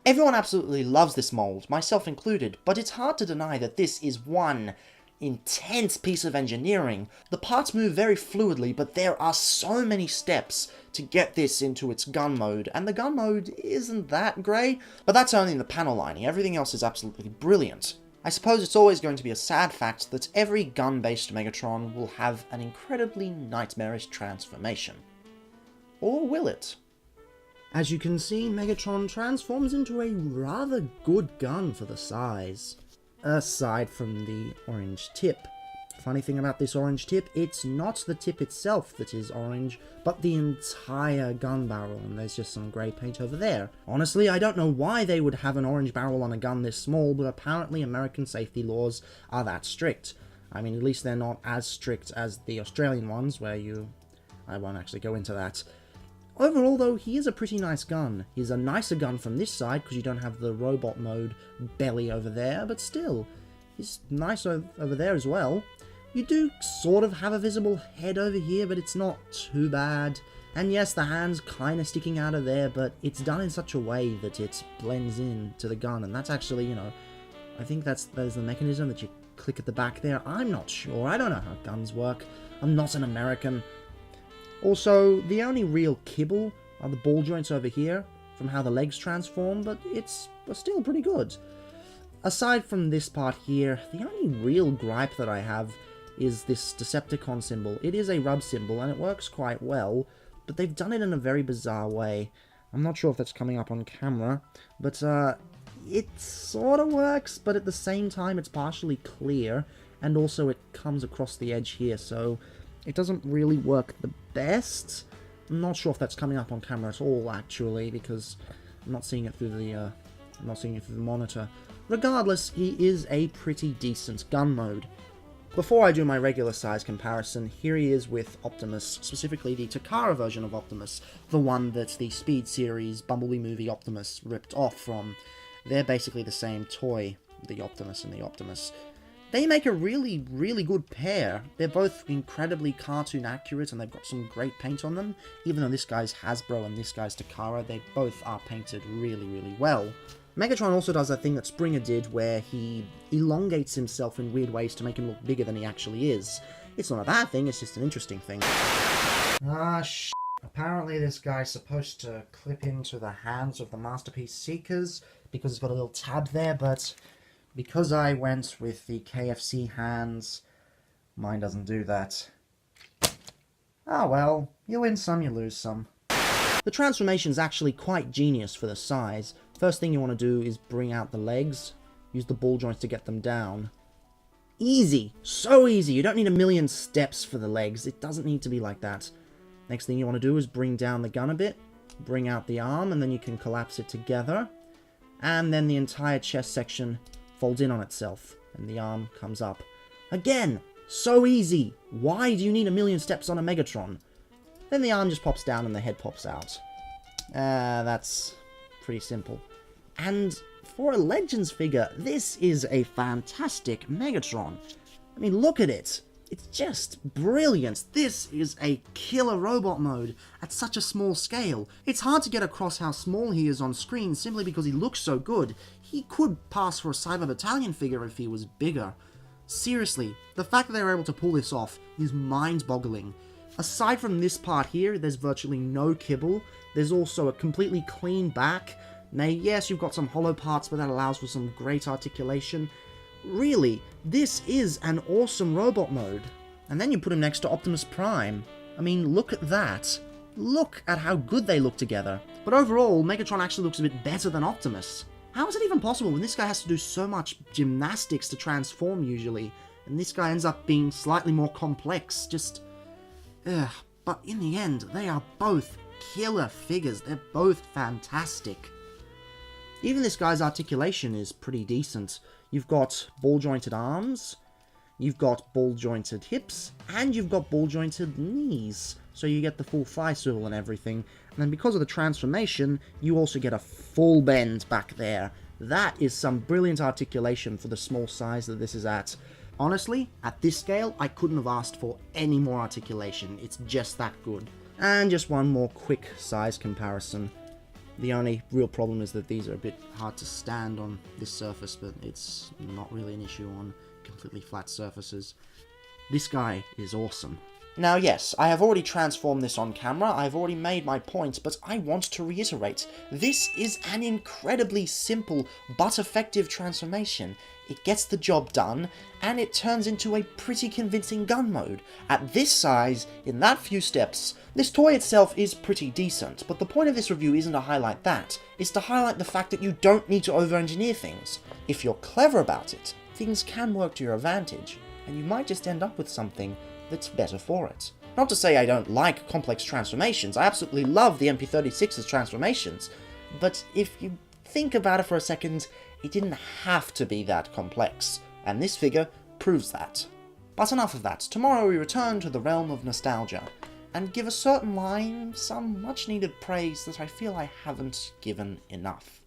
Everyone absolutely loves this mold, myself included, but it's hard to deny that this is one intense piece of engineering. The parts move very fluidly, but there are so many steps to get this into its gun mode, and the gun mode isn't that great, but that's only in the panel lining. Everything else is absolutely brilliant. I suppose it's always going to be a sad fact that every gun-based Megatron will have an incredibly nightmarish transformation. Or will it? As you can see, Megatron transforms into a rather good gun for the size. Aside from the orange tip. Funny thing about this orange tip, it's not the tip itself that is orange, but the entire gun barrel, and there's just some grey paint over there. Honestly, I don't know why they would have an orange barrel on a gun this small, but apparently American safety laws are that strict. I mean, at least they're not as strict as the Australian ones, where I won't actually go into that. Overall, though, he is a pretty nice gun. He's a nicer gun from this side, because you don't have the robot mode belly over there, but still, he's nice over there as well. You do sort of have a visible head over here, but it's not too bad. And yes, the hand's kind of sticking out of there, but it's done in such a way that it blends in to the gun, and that's actually, I think that is the mechanism that you click at the back there. I'm not sure. I don't know how guns work. I'm not an American. Also, the only real kibble are the ball joints over here, from how the legs transform, but it's still pretty good. Aside from this part here, the only real gripe that I have is this Decepticon symbol. It is a rub symbol, and it works quite well, but they've done it in a very bizarre way. I'm not sure if that's coming up on camera, but it sort of works, but at the same time it's partially clear, and also it comes across the edge here, so it doesn't really work the best. I'm not sure if that's coming up on camera at all, actually, because I'm not seeing it through the monitor. Regardless, he is a pretty decent gun mode. Before I do my regular size comparison, here he is with Optimus, specifically the Takara version of Optimus, the one that the Speed series Bumblebee movie Optimus ripped off from. They're basically the same toy, the Optimus and the Optimus. They make a really, really good pair. They're both incredibly cartoon accurate, and they've got some great paint on them. Even though this guy's Hasbro and this guy's Takara, they both are painted really, really well. Megatron also does that thing that Springer did, where he elongates himself in weird ways to make him look bigger than he actually is. It's not a bad thing, it's just an interesting thing. Apparently this guy's supposed to clip into the hands of the Masterpiece Seekers, because it's got a little tab there, but because I went with the KFC hands, mine doesn't do that. Ah well, you win some, you lose some. The transformation's actually quite genius for the size. First thing you want to do is bring out the legs, use the ball joints to get them down. Easy! So easy! You don't need a million steps for the legs, it doesn't need to be like that. Next thing you want to do is bring down the gun a bit, bring out the arm, and then you can collapse it together. And then the entire chest section folds in on itself, and the arm comes up. Again, so easy! Why do you need a million steps on a Megatron? Then the arm just pops down and the head pops out. That's pretty simple. And for a Legends figure, this is a fantastic Megatron. I mean, look at it! It's just brilliant. This is a killer robot mode at such a small scale. It's hard to get across how small he is on screen simply because he looks so good. He could pass for a Cyber Battalion figure if he was bigger. Seriously, the fact that they were able to pull this off is mind-boggling. Aside from this part here, there's virtually no kibble. There's also a completely clean back. Now, yes, you've got some hollow parts, but that allows for some great articulation. Really, this is an awesome robot mode. And then you put him next to Optimus Prime. I mean, look at that. Look at how good they look together. But overall, Megatron actually looks a bit better than Optimus. How is it even possible when this guy has to do so much gymnastics to transform usually, and this guy ends up being slightly more complex? Just... But in the end, they are both killer figures. They're both fantastic. Even this guy's articulation is pretty decent. You've got ball-jointed arms, you've got ball-jointed hips, and you've got ball-jointed knees. So you get the full thigh swivel and everything. And then because of the transformation, you also get a full bend back there. That is some brilliant articulation for the small size that this is at. Honestly, at this scale, I couldn't have asked for any more articulation. It's just that good. And just one more quick size comparison. The only real problem is that these are a bit hard to stand on this surface, but it's not really an issue on completely flat surfaces. This guy is awesome. Now yes, I have already transformed this on camera, I've already made my points, but I want to reiterate, this is an incredibly simple but effective transformation. It gets the job done, and it turns into a pretty convincing gun mode. At this size, in that few steps, this toy itself is pretty decent, but the point of this review isn't to highlight that, it's to highlight the fact that you don't need to over-engineer things. If you're clever about it, things can work to your advantage, and you might just end up with something that's better for it. Not to say I don't like complex transformations, I absolutely love the MP36's transformations, but if you think about it for a second, it didn't have to be that complex, and this figure proves that. But enough of that, tomorrow we return to the realm of nostalgia, and give a certain line some much needed praise that I feel I haven't given enough.